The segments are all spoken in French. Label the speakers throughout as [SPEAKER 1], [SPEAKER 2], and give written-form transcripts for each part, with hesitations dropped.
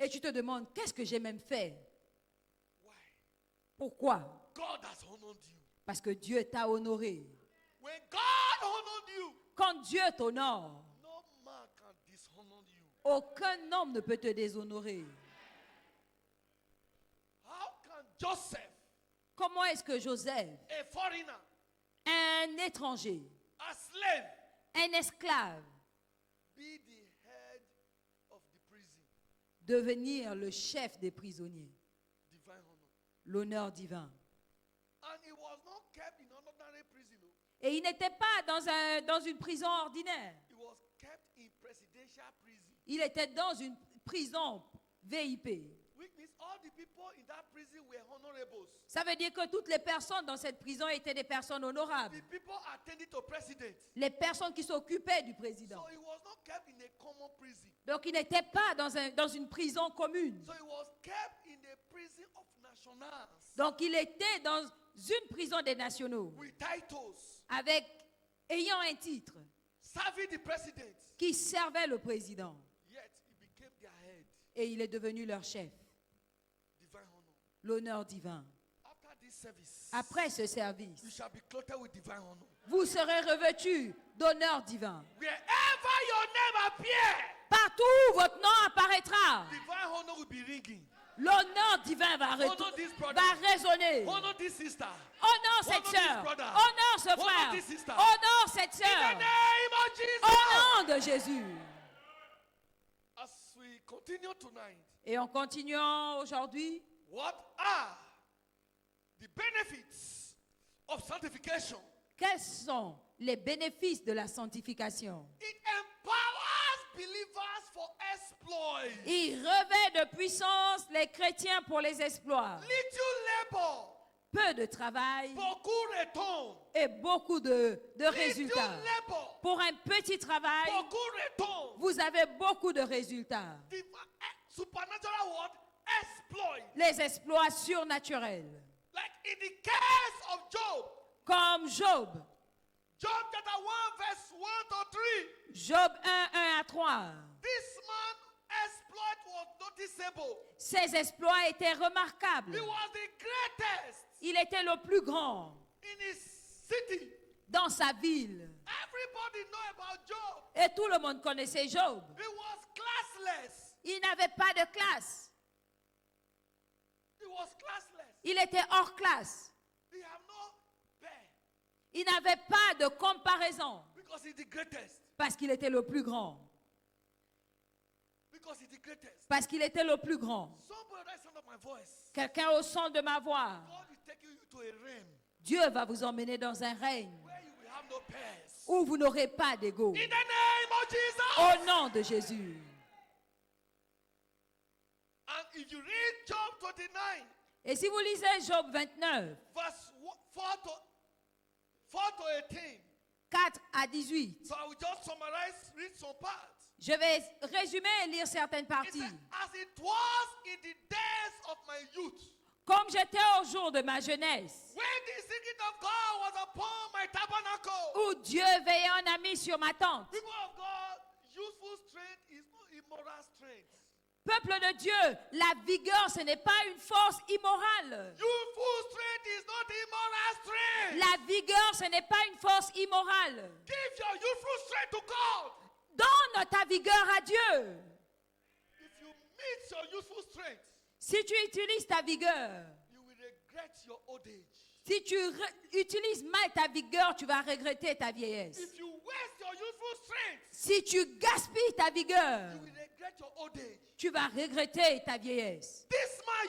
[SPEAKER 1] Et tu te demandes, qu'est-ce que j'ai même fait?
[SPEAKER 2] Why?
[SPEAKER 1] Pourquoi?
[SPEAKER 2] God has honored you.
[SPEAKER 1] Parce que Dieu t'a honoré.
[SPEAKER 2] When God honored you,
[SPEAKER 1] Quand Dieu t'honore,
[SPEAKER 2] no man can dishonor you.
[SPEAKER 1] aucun homme ne peut te déshonorer.
[SPEAKER 2] How can Joseph,
[SPEAKER 1] Comment est-ce que Joseph,
[SPEAKER 2] a foreigner,
[SPEAKER 1] un étranger,
[SPEAKER 2] a slave,
[SPEAKER 1] un esclave,
[SPEAKER 2] be the head of the prison?
[SPEAKER 1] devenir le chef des prisonniers?
[SPEAKER 2] Divine honor.
[SPEAKER 1] L'honneur divin.
[SPEAKER 2] And he was not kept in an ordinary prison.
[SPEAKER 1] Et il n'était pas dans une prison ordinaire.
[SPEAKER 2] He was kept in presidential prison.
[SPEAKER 1] Il était dans une prison VIP.
[SPEAKER 2] Which means all the people in that prison were honorables.
[SPEAKER 1] Ça veut dire que toutes les personnes dans cette prison étaient des personnes honorables.
[SPEAKER 2] The people attending to president.
[SPEAKER 1] Les personnes qui s'occupaient du président.
[SPEAKER 2] So he was not kept in a common prison.
[SPEAKER 1] Donc il n'était pas dans une prison commune.
[SPEAKER 2] So he was kept in a prison of nationals.
[SPEAKER 1] Donc il était dans une prison des nationaux.
[SPEAKER 2] With titles.
[SPEAKER 1] Ayant un titre
[SPEAKER 2] Serving the president.
[SPEAKER 1] qui servait le président.
[SPEAKER 2] Yet he became their head.
[SPEAKER 1] Et il est devenu leur chef.
[SPEAKER 2] Divine honor.
[SPEAKER 1] L'honneur divin.
[SPEAKER 2] After this service,
[SPEAKER 1] Après ce service,
[SPEAKER 2] you shall be clothed with divine honor.
[SPEAKER 1] vous serez revêtus d'honneur divin.
[SPEAKER 2] Wherever your name appears,
[SPEAKER 1] Partout où votre nom apparaîtra,
[SPEAKER 2] divine honor will be ringing.
[SPEAKER 1] l'honneur divin va résonner.
[SPEAKER 2] Honor this sister.
[SPEAKER 1] Honore cette
[SPEAKER 2] Honor
[SPEAKER 1] sœur.
[SPEAKER 2] this brother.
[SPEAKER 1] Honore ce
[SPEAKER 2] Honor
[SPEAKER 1] frère.
[SPEAKER 2] this sister.
[SPEAKER 1] Honore cette
[SPEAKER 2] In the
[SPEAKER 1] sœur.
[SPEAKER 2] name of Jesus.
[SPEAKER 1] Au nom de Jésus.
[SPEAKER 2] As we continue tonight,
[SPEAKER 1] Et en continuant aujourd'hui,
[SPEAKER 2] what are the benefits of sanctification?
[SPEAKER 1] quels sont les bénéfices de la sanctification?
[SPEAKER 2] It empowers believers for exploit.
[SPEAKER 1] Il revêt de puissance les chrétiens pour les exploits.
[SPEAKER 2] Little labor,
[SPEAKER 1] Peu de travail
[SPEAKER 2] beaucoup return.
[SPEAKER 1] et beaucoup de résultats.
[SPEAKER 2] Little labor,
[SPEAKER 1] Pour un petit travail,
[SPEAKER 2] beaucoup return.
[SPEAKER 1] vous avez beaucoup de résultats.
[SPEAKER 2] Supernatural word, exploit.
[SPEAKER 1] Les exploits surnaturels.
[SPEAKER 2] Like in the case of Job.
[SPEAKER 1] Comme Job.
[SPEAKER 2] Job chapter 1 verse 1 to 3.
[SPEAKER 1] Job 1 à 3.
[SPEAKER 2] This man exploit was noticeable.
[SPEAKER 1] Ses exploits étaient remarquables.
[SPEAKER 2] He was the greatest
[SPEAKER 1] Il était le plus grand
[SPEAKER 2] in his city.
[SPEAKER 1] dans sa ville.
[SPEAKER 2] Everybody know about Job.
[SPEAKER 1] Et tout le monde connaissait Job.
[SPEAKER 2] He was classless.
[SPEAKER 1] Il n'avait pas de classe.
[SPEAKER 2] He was classless.
[SPEAKER 1] Il était hors classe.
[SPEAKER 2] He had no bear
[SPEAKER 1] Il n'avait pas de comparaison
[SPEAKER 2] because he's the greatest.
[SPEAKER 1] parce qu'il était le plus grand.
[SPEAKER 2] Because he's the greatest.
[SPEAKER 1] Parce qu'il était le plus grand.
[SPEAKER 2] Somebody that sound of my voice.
[SPEAKER 1] Quelqu'un au son de ma voix.
[SPEAKER 2] God is taking you to a realm
[SPEAKER 1] Dieu va vous emmener dans un règne
[SPEAKER 2] where you will have no peers.
[SPEAKER 1] où vous n'aurez pas d'ego.
[SPEAKER 2] In the name of Jesus.
[SPEAKER 1] Au nom de Jésus.
[SPEAKER 2] And if you read Job 29,
[SPEAKER 1] Et si vous lisez Job 29,
[SPEAKER 2] verse 4 to 18.
[SPEAKER 1] 4 à 18,
[SPEAKER 2] So I will just summarize, read some parts.
[SPEAKER 1] je vais résumer et lire certaines
[SPEAKER 2] It
[SPEAKER 1] parties.
[SPEAKER 2] says, as it was in the days of my youth,
[SPEAKER 1] Comme j'étais au jour de ma jeunesse,
[SPEAKER 2] when the secret of God was upon my tabernacle.
[SPEAKER 1] où Dieu veillait en ami sur ma tente.
[SPEAKER 2] People of God, useful strength is not immoral strength.
[SPEAKER 1] Peuple de Dieu, la vigueur, ce n'est pas une force immorale.
[SPEAKER 2] Useful strength is not immoral strength.
[SPEAKER 1] La vigueur, ce n'est pas une force immorale.
[SPEAKER 2] Give your useful strength to God.
[SPEAKER 1] Donne ta vigueur à Dieu.
[SPEAKER 2] If you mix your useful strength,
[SPEAKER 1] Si tu utilises ta vigueur,
[SPEAKER 2] you will regret your old age.
[SPEAKER 1] si tu utilises mal ta vigueur, tu vas regretter ta vieillesse.
[SPEAKER 2] If you waste your useful strength,
[SPEAKER 1] Si tu gaspilles ta vigueur,
[SPEAKER 2] you will regret your old age.
[SPEAKER 1] tu vas regretter ta vieillesse.
[SPEAKER 2] This man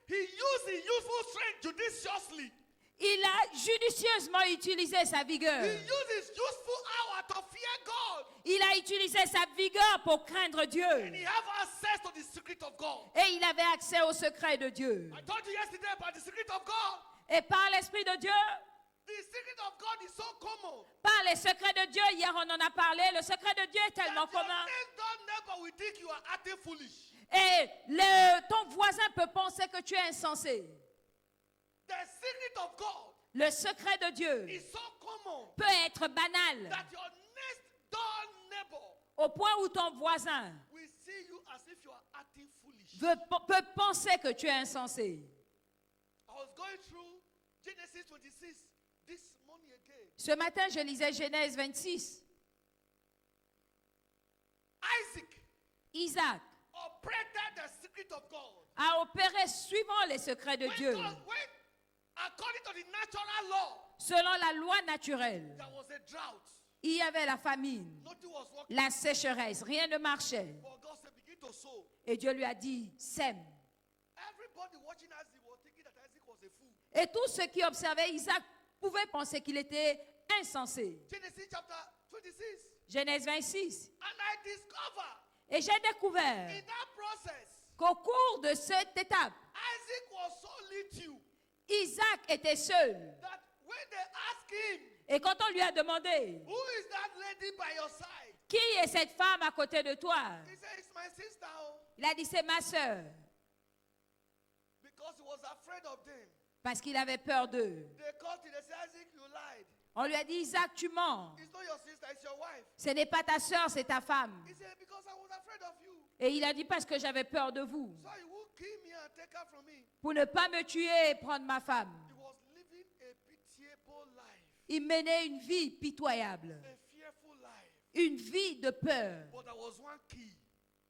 [SPEAKER 2] he used his useful strength judiciously.
[SPEAKER 1] Il a judicieusement utilisé sa
[SPEAKER 2] He
[SPEAKER 1] vigueur.
[SPEAKER 2] used his useful hour to fear God.
[SPEAKER 1] Il a utilisé sa vigueur pour craindre Dieu.
[SPEAKER 2] And he have access to the secret of God.
[SPEAKER 1] Et il avait accès au secret de Dieu.
[SPEAKER 2] I told you yesterday about the secret of God.
[SPEAKER 1] Et par l'Esprit de Dieu,
[SPEAKER 2] The secret of God is so common.
[SPEAKER 1] par les secrets de Dieu, hier on en a parlé, le secret de Dieu est tellement
[SPEAKER 2] That your
[SPEAKER 1] commun.
[SPEAKER 2] next door neighbor will think you are acting foolish.
[SPEAKER 1] Et ton voisin peut penser que tu es insensé.
[SPEAKER 2] The secret of God
[SPEAKER 1] Le secret de Dieu
[SPEAKER 2] is so common
[SPEAKER 1] peut être banal
[SPEAKER 2] that your next door neighbor
[SPEAKER 1] au point où ton voisin
[SPEAKER 2] will see you as if if you are acting foolish.
[SPEAKER 1] peut penser que tu es insensé.
[SPEAKER 2] I was going through Genesis 26 this morning again.
[SPEAKER 1] Ce matin, je lisais Genèse 26. Isaac
[SPEAKER 2] Operated the secret of God.
[SPEAKER 1] a opéré suivant les secrets de Dieu.
[SPEAKER 2] According to the natural law,
[SPEAKER 1] Selon la loi naturelle,
[SPEAKER 2] there was a drought.
[SPEAKER 1] il y avait la famine,
[SPEAKER 2] Nothing was working.
[SPEAKER 1] la sécheresse, rien ne marchait.
[SPEAKER 2] But God said, begin to sow.
[SPEAKER 1] Et Dieu lui a dit, sème.
[SPEAKER 2] Everybody watching Isaac was thinking that Isaac was a fool.
[SPEAKER 1] Et tous ceux qui observaient Isaac pouvaient penser qu'il était insensé.
[SPEAKER 2] Genesis chapter 26.
[SPEAKER 1] Genèse 26.
[SPEAKER 2] And I discovered
[SPEAKER 1] Et j'ai découvert
[SPEAKER 2] in that process,
[SPEAKER 1] qu'au cours de cette étape,
[SPEAKER 2] Isaac was so little
[SPEAKER 1] Isaac était seul.
[SPEAKER 2] that when they asked him,
[SPEAKER 1] Et quand on lui a demandé,
[SPEAKER 2] who is that lady by your side?
[SPEAKER 1] qui est cette femme à côté de toi?
[SPEAKER 2] He said, it's my sister. Oh.
[SPEAKER 1] Il a dit, c'est ma sœur.
[SPEAKER 2] Because he was afraid of them.
[SPEAKER 1] Parce qu'il avait peur d'eux.
[SPEAKER 2] They called him, they said, Isaac, you lied.
[SPEAKER 1] On lui a dit, Isaac, tu mens.
[SPEAKER 2] It's not your sister, it's your wife.
[SPEAKER 1] Ce n'est pas ta sœur, c'est ta femme.
[SPEAKER 2] He said, because I was afraid of you.
[SPEAKER 1] Et il a dit, parce que j'avais peur de vous.
[SPEAKER 2] So you will kill me and take her from me.
[SPEAKER 1] Pour ne pas me tuer et prendre ma femme.
[SPEAKER 2] He was living a pitiable life,
[SPEAKER 1] Il menait une vie pitoyable.
[SPEAKER 2] a fearful life.
[SPEAKER 1] Une vie de peur.
[SPEAKER 2] But there was one key.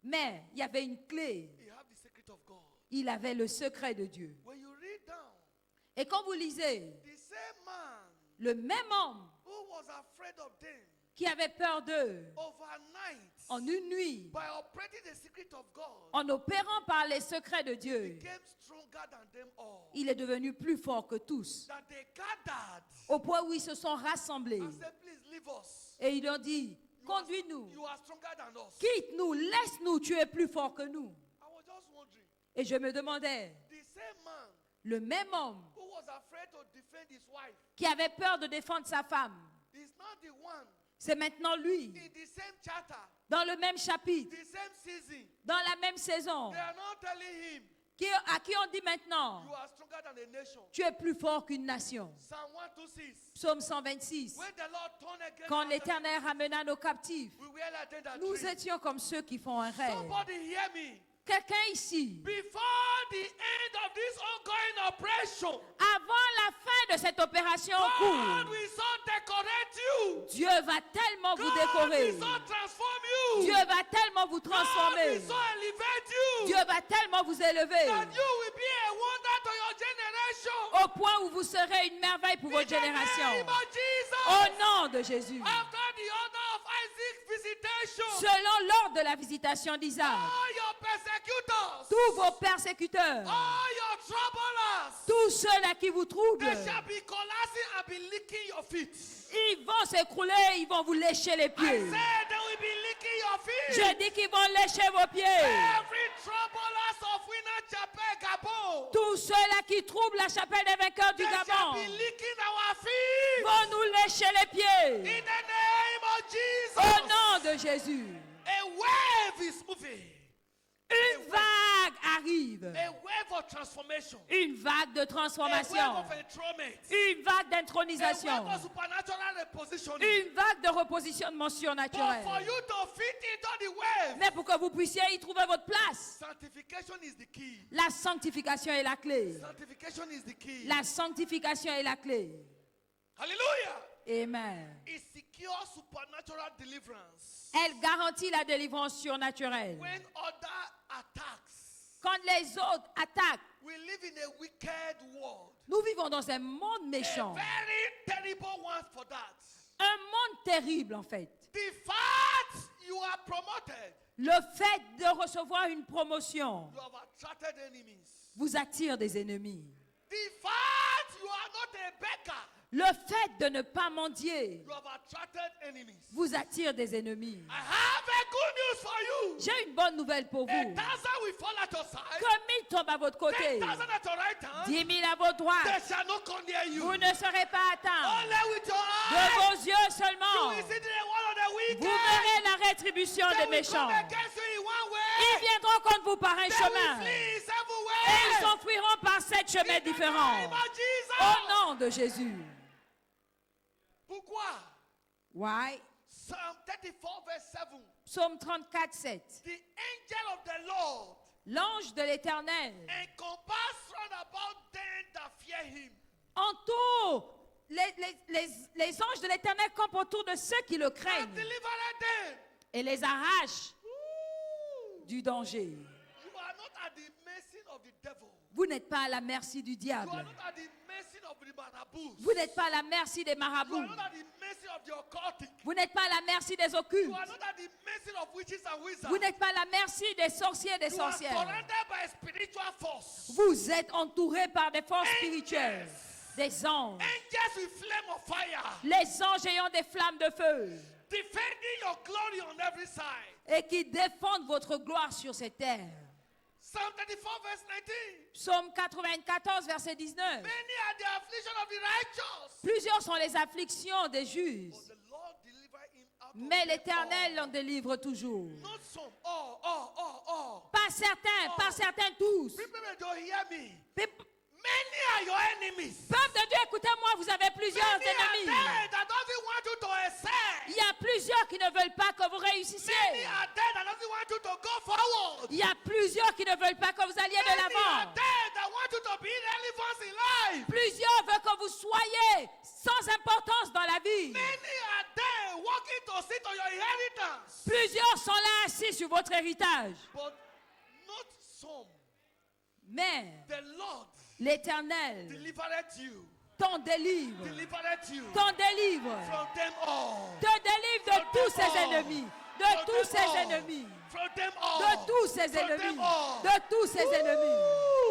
[SPEAKER 1] Mais il y avait une clé.
[SPEAKER 2] He had the secret of God.
[SPEAKER 1] Il avait le secret de Dieu.
[SPEAKER 2] When you read down,
[SPEAKER 1] Et quand vous lisez,
[SPEAKER 2] the same man
[SPEAKER 1] le même homme
[SPEAKER 2] who was afraid of them
[SPEAKER 1] qui avait peur d'eux
[SPEAKER 2] overnight,
[SPEAKER 1] en une nuit,
[SPEAKER 2] by operating the secret of God,
[SPEAKER 1] en opérant par les secrets de Dieu,
[SPEAKER 2] became stronger than them all.
[SPEAKER 1] il est devenu plus fort que tous.
[SPEAKER 2] That they gathered
[SPEAKER 1] Au point où ils se sont rassemblés.
[SPEAKER 2] and said, please leave us.
[SPEAKER 1] Et ils ont dit,
[SPEAKER 2] You are-
[SPEAKER 1] conduis-nous,
[SPEAKER 2] You are stronger than us.
[SPEAKER 1] quitte-nous, laisse-nous, tu es plus fort que nous.
[SPEAKER 2] I was just wondering,
[SPEAKER 1] Et je me demandais,
[SPEAKER 2] the same man
[SPEAKER 1] le même homme
[SPEAKER 2] who was afraid to defend his wife
[SPEAKER 1] qui avait peur de défendre sa femme,
[SPEAKER 2] is not the one
[SPEAKER 1] c'est maintenant lui,
[SPEAKER 2] in the same chapter,
[SPEAKER 1] dans le même chapitre,
[SPEAKER 2] the same season.
[SPEAKER 1] dans la même saison,
[SPEAKER 2] They are not telling him,
[SPEAKER 1] à qui on dit maintenant,
[SPEAKER 2] you are stronger than a nation.
[SPEAKER 1] tu es plus fort qu'une nation.
[SPEAKER 2] Psalm 126.
[SPEAKER 1] Psaume 126.
[SPEAKER 2] When the Lord turned again,
[SPEAKER 1] Quand l'Éternel ramena nos captifs,
[SPEAKER 2] we were like them that
[SPEAKER 1] nous
[SPEAKER 2] dream.
[SPEAKER 1] étions comme ceux qui font un rêve.
[SPEAKER 2] Somebody hear me.
[SPEAKER 1] Quelqu'un ici,
[SPEAKER 2] Before the end of this ongoing operation,
[SPEAKER 1] avant la fin de cette opération en
[SPEAKER 2] God
[SPEAKER 1] cours,
[SPEAKER 2] will so decorate you.
[SPEAKER 1] Dieu va tellement vous
[SPEAKER 2] God
[SPEAKER 1] décorer.
[SPEAKER 2] will so transform you.
[SPEAKER 1] Dieu va tellement vous
[SPEAKER 2] God
[SPEAKER 1] transformer.
[SPEAKER 2] will so elevate you.
[SPEAKER 1] Dieu va tellement vous élever
[SPEAKER 2] That you will be a wonder to your generation.
[SPEAKER 1] au point où vous serez une merveille pour votre
[SPEAKER 2] In the
[SPEAKER 1] génération.
[SPEAKER 2] name of Jesus.
[SPEAKER 1] Au nom de Jésus.
[SPEAKER 2] After the order of Isaac's visitation,
[SPEAKER 1] Selon l'ordre de la visitation d'Isaac,
[SPEAKER 2] all your persecutors,
[SPEAKER 1] tous vos persécuteurs,
[SPEAKER 2] all your troublers,
[SPEAKER 1] tous ceux à qui vous troublent,
[SPEAKER 2] they shall be collapsing and be licking your feet.
[SPEAKER 1] ils vont s'écrouler, ils vont vous lécher les
[SPEAKER 2] I
[SPEAKER 1] pieds.
[SPEAKER 2] said they will be licking your feet.
[SPEAKER 1] Je dis qu'ils vont lécher vos pieds.
[SPEAKER 2] Every troublers of Winner Chapel Gabon,
[SPEAKER 1] Tous ceux-là qui troublent la chapelle des vainqueurs du
[SPEAKER 2] they shall
[SPEAKER 1] Gabon
[SPEAKER 2] be licking our feet.
[SPEAKER 1] vont nous lécher les pieds.
[SPEAKER 2] In the name of Jesus.
[SPEAKER 1] Au nom de Jésus.
[SPEAKER 2] A wave is moving.
[SPEAKER 1] Une vague arrive.
[SPEAKER 2] A wave of transformation.
[SPEAKER 1] Une vague de
[SPEAKER 2] A
[SPEAKER 1] transformation.
[SPEAKER 2] wave of enthronement.
[SPEAKER 1] Une vague
[SPEAKER 2] A
[SPEAKER 1] d'intronisation.
[SPEAKER 2] wave of supernatural repositioning.
[SPEAKER 1] Une vague de repositionnement
[SPEAKER 2] But for
[SPEAKER 1] surnaturel.
[SPEAKER 2] you to fit into the wave,
[SPEAKER 1] Mais pour que vous puissiez y trouver votre place,
[SPEAKER 2] sanctification is the key.
[SPEAKER 1] la sanctification est la clé.
[SPEAKER 2] Sanctification is the key.
[SPEAKER 1] La sanctification est la clé.
[SPEAKER 2] Hallelujah.
[SPEAKER 1] Amen.
[SPEAKER 2] It secures supernatural deliverance.
[SPEAKER 1] Elle garantit la délivrance surnaturelle.
[SPEAKER 2] When other attacks,
[SPEAKER 1] Quand les autres attaquent,
[SPEAKER 2] we live in a wicked world.
[SPEAKER 1] nous vivons dans un monde
[SPEAKER 2] A
[SPEAKER 1] méchant.
[SPEAKER 2] very terrible one for that.
[SPEAKER 1] Un monde terrible en fait.
[SPEAKER 2] The fact you are promoted,
[SPEAKER 1] Le fait de recevoir une promotion
[SPEAKER 2] you have attracted enemies.
[SPEAKER 1] vous attire des ennemis.
[SPEAKER 2] The fact you are not a beggar,
[SPEAKER 1] Le fait de ne pas mendier
[SPEAKER 2] you have attracted enemies.
[SPEAKER 1] vous attire des ennemis.
[SPEAKER 2] I have a good news for you.
[SPEAKER 1] J'ai une bonne nouvelle pour
[SPEAKER 2] A
[SPEAKER 1] vous.
[SPEAKER 2] 1,000 will fall at your side.
[SPEAKER 1] Comme il tombe à votre côté,
[SPEAKER 2] 10,000 at your right hand.
[SPEAKER 1] 10 000 à votre
[SPEAKER 2] They
[SPEAKER 1] droite,
[SPEAKER 2] shall not come near you.
[SPEAKER 1] vous ne serez pas atteints.
[SPEAKER 2] Only with your
[SPEAKER 1] De
[SPEAKER 2] eyes,
[SPEAKER 1] vos yeux
[SPEAKER 2] you
[SPEAKER 1] seulement,
[SPEAKER 2] will see the one of the wicked.
[SPEAKER 1] vous verrez la rétribution
[SPEAKER 2] They
[SPEAKER 1] des
[SPEAKER 2] will
[SPEAKER 1] méchants.
[SPEAKER 2] come against you in one
[SPEAKER 1] Ils
[SPEAKER 2] way.
[SPEAKER 1] viendront contre vous par un
[SPEAKER 2] They
[SPEAKER 1] chemin
[SPEAKER 2] will flee in seven
[SPEAKER 1] et ils
[SPEAKER 2] ways.
[SPEAKER 1] s'enfuiront par 7 chemins
[SPEAKER 2] In the
[SPEAKER 1] différents.
[SPEAKER 2] name of Jesus.
[SPEAKER 1] Au nom de Jésus.
[SPEAKER 2] Pourquoi?
[SPEAKER 1] Why?
[SPEAKER 2] Psalm 34 verse 7.
[SPEAKER 1] Psaume 34, 7.
[SPEAKER 2] The angel of the Lord
[SPEAKER 1] L'ange de l'Éternel
[SPEAKER 2] encompass round about them that fear him.
[SPEAKER 1] entoure, les anges de l'Éternel campent autour de ceux qui le
[SPEAKER 2] And
[SPEAKER 1] craignent
[SPEAKER 2] deliver them.
[SPEAKER 1] et les arrachent
[SPEAKER 2] Ooh.
[SPEAKER 1] du danger.
[SPEAKER 2] You are not at the mercy of the devil.
[SPEAKER 1] Vous n'êtes pas à la merci du
[SPEAKER 2] You
[SPEAKER 1] diable.
[SPEAKER 2] are not at the mercy of the marabouts.
[SPEAKER 1] Vous n'êtes pas à la merci des
[SPEAKER 2] You
[SPEAKER 1] marabouts.
[SPEAKER 2] are not at the mercy of the occultic.
[SPEAKER 1] Vous n'êtes pas à la merci des
[SPEAKER 2] You
[SPEAKER 1] occultes.
[SPEAKER 2] are not at the mercy of witches and wizards.
[SPEAKER 1] Vous n'êtes pas à la merci des sorciers et des
[SPEAKER 2] You are
[SPEAKER 1] sorcières.
[SPEAKER 2] surrounded by spiritual force.
[SPEAKER 1] Vous êtes entouré par des forces spirituelles, des anges.
[SPEAKER 2] Angels with flame of fire.
[SPEAKER 1] Les anges ayant des flammes de feu
[SPEAKER 2] Defending your glory on every side.
[SPEAKER 1] et qui défendent votre gloire sur cette terre.
[SPEAKER 2] Psalm 34 verse 19.
[SPEAKER 1] Psaume 94, verset 19.
[SPEAKER 2] Many are the affliction of the righteous.
[SPEAKER 1] Plusieurs sont les afflictions des justes,
[SPEAKER 2] But the Lord deliver him out of
[SPEAKER 1] mais
[SPEAKER 2] them
[SPEAKER 1] l'Éternel
[SPEAKER 2] all.
[SPEAKER 1] l'en délivre toujours.
[SPEAKER 2] Not some. All.
[SPEAKER 1] Pas certains tous.
[SPEAKER 2] People don't hear me.
[SPEAKER 1] Peuple
[SPEAKER 2] Many are your enemies.
[SPEAKER 1] de Dieu, écoutez-moi, vous avez plusieurs
[SPEAKER 2] Many are
[SPEAKER 1] ennemis.
[SPEAKER 2] there that doesn't want you to excel.
[SPEAKER 1] Il y a plusieurs qui ne veulent pas que vous réussissiez.
[SPEAKER 2] Many are there that doesn't want you to go forward.
[SPEAKER 1] Il y a plusieurs qui ne veulent pas que vous alliez de
[SPEAKER 2] Many are
[SPEAKER 1] l'avant.
[SPEAKER 2] there that want you to be irrelevant in life.
[SPEAKER 1] Plusieurs veulent que vous soyez sans importance dans la vie.
[SPEAKER 2] Many are there working to sit on your inheritance.
[SPEAKER 1] Plusieurs sont là assis sur votre héritage.
[SPEAKER 2] But not some.
[SPEAKER 1] Mais
[SPEAKER 2] The Lord
[SPEAKER 1] l'Éternel
[SPEAKER 2] delivered you.
[SPEAKER 1] t'en délivre.
[SPEAKER 2] Delivered you
[SPEAKER 1] T'en délivre.
[SPEAKER 2] from them all.
[SPEAKER 1] Te délivre de tous ses ennemis. De
[SPEAKER 2] From
[SPEAKER 1] tous
[SPEAKER 2] them
[SPEAKER 1] ses
[SPEAKER 2] all.
[SPEAKER 1] ennemis.
[SPEAKER 2] From them all.
[SPEAKER 1] De tous ses
[SPEAKER 2] From them
[SPEAKER 1] ennemis.
[SPEAKER 2] all.
[SPEAKER 1] De tous ses ennemis.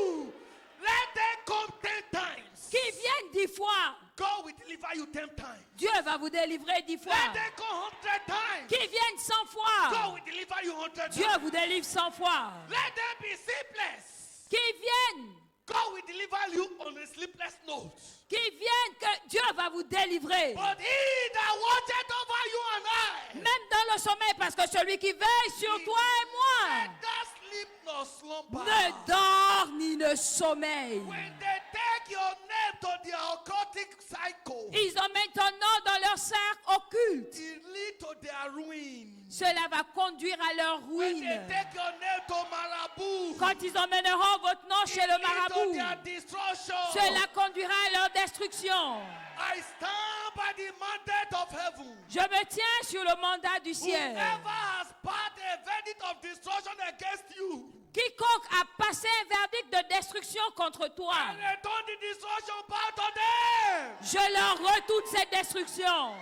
[SPEAKER 2] Ooh. Let them come 10 times.
[SPEAKER 1] Qui viennent 10 fois.
[SPEAKER 2] God will deliver you 10 times.
[SPEAKER 1] Dieu va vous délivrer 10 fois.
[SPEAKER 2] Let them come 100 times.
[SPEAKER 1] Qui viennent 100
[SPEAKER 2] God
[SPEAKER 1] fois.
[SPEAKER 2] will deliver you 100
[SPEAKER 1] Dieu
[SPEAKER 2] times.
[SPEAKER 1] vous délivre 100 fois.
[SPEAKER 2] Let them be sleepless.
[SPEAKER 1] Qui viennent.
[SPEAKER 2] God will deliver you on a sleepless note.
[SPEAKER 1] Qui viennent que Dieu va vous délivrer.
[SPEAKER 2] But he that watcheth over you and I,
[SPEAKER 1] Même dans le sommeil, parce que celui qui veille sur toi et moi
[SPEAKER 2] neither sleep nor slumber.
[SPEAKER 1] ne dort ni ne sommeille.
[SPEAKER 2] When they take your name to the occultic cycle,
[SPEAKER 1] Ils emmènent ton nom dans leur cercle occulte.
[SPEAKER 2] it leads to their ruin.
[SPEAKER 1] Cela va conduire à leur
[SPEAKER 2] When they
[SPEAKER 1] ruine.
[SPEAKER 2] take your name to Marabout,
[SPEAKER 1] Quand ils emmèneront votre nom
[SPEAKER 2] it
[SPEAKER 1] chez le
[SPEAKER 2] leads to
[SPEAKER 1] marabout,
[SPEAKER 2] their destruction.
[SPEAKER 1] cela conduira à leur destruction.
[SPEAKER 2] I stand by the mandate of heaven.
[SPEAKER 1] Je me tiens sur le mandat du ciel.
[SPEAKER 2] Whoever has passed a verdict of destruction against you,
[SPEAKER 1] Quiconque a passé un verdict de destruction contre toi,
[SPEAKER 2] and return the destruction back to them.
[SPEAKER 1] je leur retourne cette destruction.